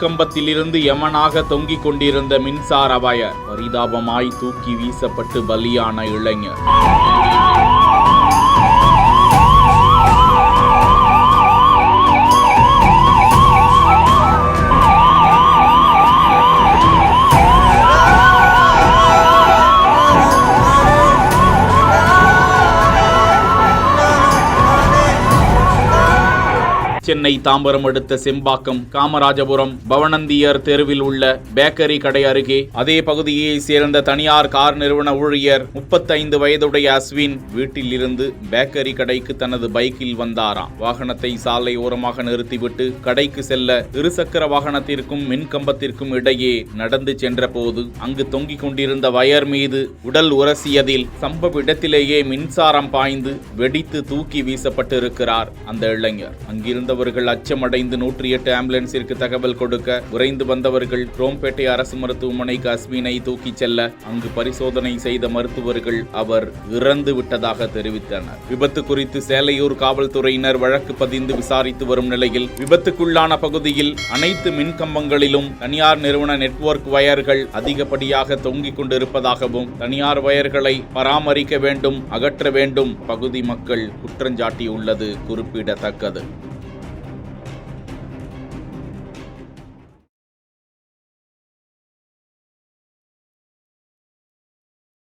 மின்கம்பத்திலிருந்து யமனாக தொங்கிக் கொண்டிருந்த மின்சார வயர் பரிதாபமாய் தூக்கி வீசப்பட்டு பலியான இளைஞர். சென்னை தாம்பரம் அடுத்த செம்பாக்கம் காமராஜபுரம் பவனந்தியர் தெருவில் உள்ள பேக்கரி கடை அருகே அதே பகுதியை சேர்ந்த தனியார் கார் நிறுவன ஊழியர் 35 வயதுடைய அஸ்வின் வீட்டில் இருந்து பேக்கரி கடைக்கு தனது பைக்கில் வந்தாராம். வாகனத்தை சாலை ஓரமாக நிறுத்திவிட்டு கடைக்கு செல்ல இருசக்கர வாகனத்திற்கும் மின்கம்பத்திற்கும் இடையே நடந்து சென்ற போது அங்கு தொங்கிக் கொண்டிருந்த வயர் மீது உடல் உரசியதில் சம்பவ இடத்திலேயே மின்சாரம் பாய்ந்து வெடித்து தூக்கி வீசப்பட்டிருக்கிறார் அந்த இளைஞர். அங்கிருந்த அச்சமடைந்து 108 ஆம்புலன்ஸிற்கு தகவல் கொடுக்க விரைந்து வந்தவர்கள் குரோம்பேட்டை அரசு மருத்துவமனைக்கு அஸ்வினை தூக்கிச் செல்ல அங்கு பரிசோதனை செய்த மருத்துவர்கள் அவர் இறந்து விட்டதாக தெரிவித்தனர். விபத்து குறித்து சேலையூர் காவல்துறையினர் வழக்கு பதிந்து விசாரித்து வரும் நிலையில் விபத்துக்குள்ளான பகுதியில் அனைத்து மின்கம்பங்களிலும் தனியார் நிறுவன நெட்வொர்க் வயர்கள் அதிகப்படியாக தொங்கிக் கொண்டிருப்பதாகவும் தனியார் வயர்களை பராமரிக்க வேண்டும், அகற்ற வேண்டும் பகுதி மக்கள் குற்றஞ்சாட்டியுள்ளது குறிப்பிடத்தக்கது.